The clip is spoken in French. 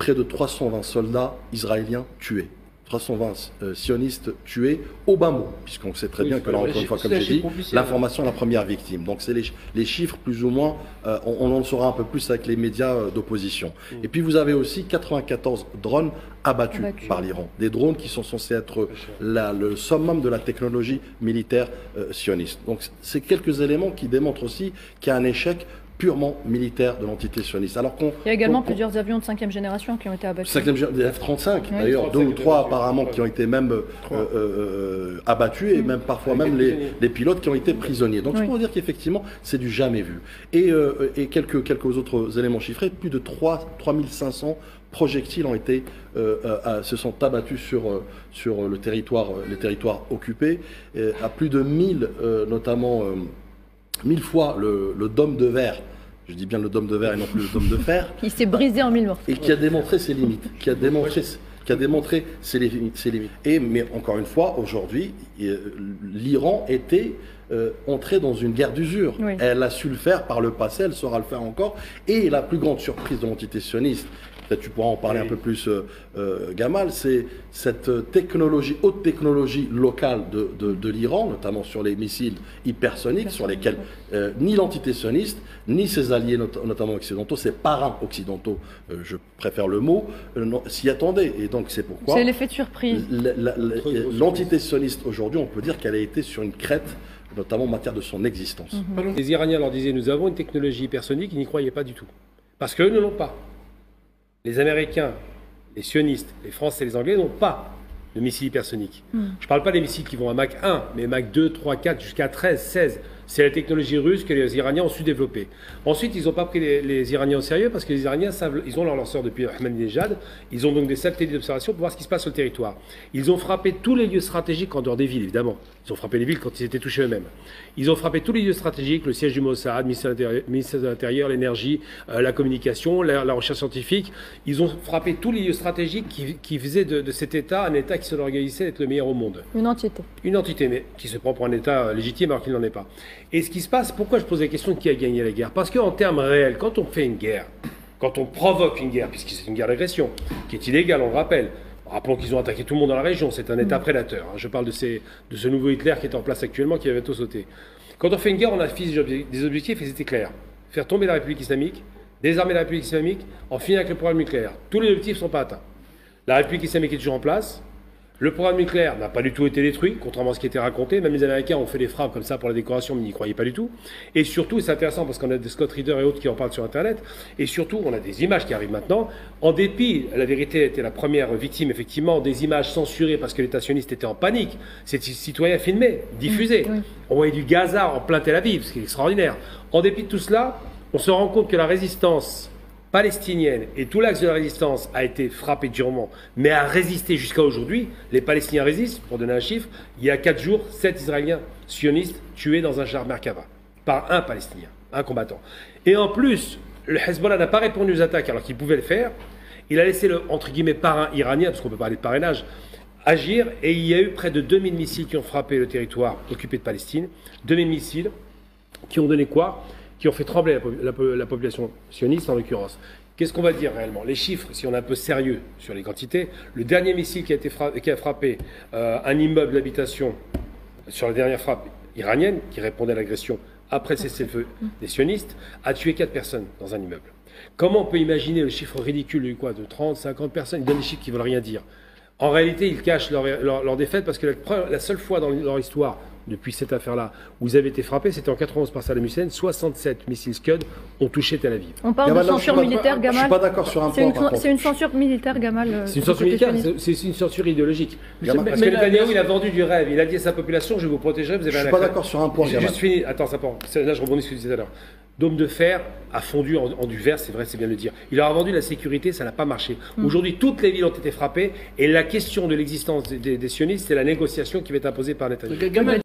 près de 320 soldats israéliens tués. 320 sionistes tués au bas mot, puisqu'on sait très bien que là, encore une fois, comme j'ai dit, l'information est la première victime. Donc c'est les chiffres plus ou moins, on en saura un peu plus avec les médias d'opposition. Et puis vous avez aussi 94 drones abattus par l'Iran. Des drones qui sont censés être le summum de la technologie militaire sioniste. Donc c'est quelques éléments qui démontrent aussi qu'il y a un échec purement militaire de l'entité sioniste. Alors il y a également plusieurs avions de 5e génération qui ont été abattus. Des F-35, d'ailleurs, 2 ou 3 apparemment qui ont été même abattus, et même parfois même les pilotes qui ont été prisonniers. Donc je peux dire qu'effectivement c'est du jamais vu. Et quelques autres éléments chiffrés, plus de 3500 projectiles ont été, se sont abattus sur les territoires occupés, à plus de 1000 notamment 1000 fois le dôme de verre, je dis bien le dôme de verre et non plus le dôme de fer. Il s'est brisé en 1000 morceaux. Et qui a démontré ses limites, qui a démontré ses limites. Mais encore une fois, aujourd'hui, l'Iran était entré dans une guerre d'usure. Elle a su le faire par le passé, elle saura le faire encore. Et la plus grande surprise de l'entité sioniste, peut-être tu pourras en parler un peu plus, Gamal, c'est cette haute technologie locale de l'Iran, notamment sur les missiles hypersoniques, sur lesquels ni l'entité sioniste, ni ses alliés, notamment occidentaux, ses parrains occidentaux, je préfère le mot, s'y attendaient. Et donc c'est pourquoi... C'est l'effet de surprise. L'entité sioniste, aujourd'hui, on peut dire qu'elle a été sur une crête, notamment en matière de son existence. Les Iraniens leur disaient, nous avons une technologie hypersonique, ils n'y croyaient pas du tout. Parce qu'eux ne l'ont pas. Les Américains, les sionistes, les Français et les Anglais n'ont pas de missiles hypersoniques. Je ne parle pas des missiles qui vont à Mach 1, mais Mach 2, 3, 4, jusqu'à 13, 16. C'est la technologie russe que les Iraniens ont su développer. Ensuite, ils n'ont pas pris les Iraniens au sérieux parce que les Iraniens savent, ils ont leur lanceur depuis Ahmadinejad. Ils ont donc des satellites d'observation pour voir ce qui se passe sur le territoire. Ils ont frappé tous les lieux stratégiques en dehors des villes, évidemment. Ils ont frappé les villes quand ils étaient touchés eux-mêmes. Ils ont frappé tous les lieux stratégiques, le siège du Mossad, le ministère de l'Intérieur, l'énergie, la communication, la recherche scientifique. Ils ont frappé tous les lieux stratégiques qui faisaient de cet État un État qui se l'organisait d'être le meilleur au monde. Une entité. Une entité, mais qui se prend pour un État légitime alors qu'il n'en est pas. Et ce qui se passe, pourquoi je pose la question de qui a gagné la guerre? Parce qu'en termes réels, quand on fait une guerre, quand on provoque une guerre, puisque c'est une guerre d'agression, qui est illégale, on le rappelle, rappelons qu'ils ont attaqué tout le monde dans la région, c'est un État prédateur. Je parle de ce nouveau Hitler qui est en place actuellement, qui avait tout sauté. Quand on fait une guerre, on affiche des objectifs et c'était clair. Faire tomber la République islamique, désarmer la République islamique, en finir avec le programme nucléaire. Tous les objectifs ne sont pas atteints. La République islamique est toujours en place. Le programme nucléaire n'a pas du tout été détruit, contrairement à ce qui était raconté. Même les Américains ont fait des frappes comme ça pour la décoration, mais ils n'y croyaient pas du tout. Et surtout, c'est intéressant parce qu'on a des Scott Reader et autres qui en parlent sur Internet. Et surtout, on a des images qui arrivent maintenant. En dépit, la vérité était la première victime, effectivement, des images censurées parce que l'État sioniste était en panique. Ces citoyens filmés, diffusés. On voyait du Gaza en plein Tel Aviv, ce qui est extraordinaire. En dépit de tout cela, on se rend compte que la résistance palestinienne et tout l'axe de la résistance a été frappé durement, mais a résisté jusqu'à aujourd'hui. Les Palestiniens résistent, pour donner un chiffre, il y a 4 jours, 7 Israéliens sionistes tués dans un char Merkava, par un Palestinien, un combattant. Et en plus, le Hezbollah n'a pas répondu aux attaques alors qu'il pouvait le faire. Il a laissé le, entre guillemets, parrain iranien, parce qu'on peut parler de parrainage, agir, et il y a eu près de 2000 missiles qui ont frappé le territoire occupé de Palestine. 2000 missiles qui ont donné quoi? Qui ont fait trembler la population sioniste en l'occurrence. Qu'est-ce qu'on va dire réellement? Les chiffres, si on est un peu sérieux sur les quantités, le dernier missile qui a frappé un immeuble d'habitation sur la dernière frappe iranienne, qui répondait à l'agression après le cessez-le-feu des sionistes, a tué 4 personnes dans un immeuble. Comment on peut imaginer le chiffre ridicule de 30, 50 personnes? Ils donnent des chiffres qui ne veulent rien dire. En réalité, ils cachent leur défaite parce que la seule fois dans leur histoire, depuis cette affaire-là, où ils avaient été frappés, c'était en 91 par Saddam Hussein. 67 missiles Scud ont touché Tel Aviv. On parle de censure militaire, Gamal. Je suis pas d'accord sur un point. C'est une censure militaire, Gamal. C'est une censure militaire, c'est une censure idéologique. Parce que Netanyahu, il a vendu du rêve. Il a dit à sa population, je vais vous protéger, vous avez un accord. Je suis pas d'accord sur un point, Gamal. J'ai juste fini. Attends, ça part. Là, je rebondis sur ce que tu disais tout à l'heure. Dôme de fer a fondu en du verre, c'est vrai, c'est bien de le dire. Il leur a vendu la sécurité, ça n'a pas marché. Aujourd'hui, toutes les villes ont été frappées et la question de l'existence des sionistes, c'est la négociation qui va être imposée par Netanyahu.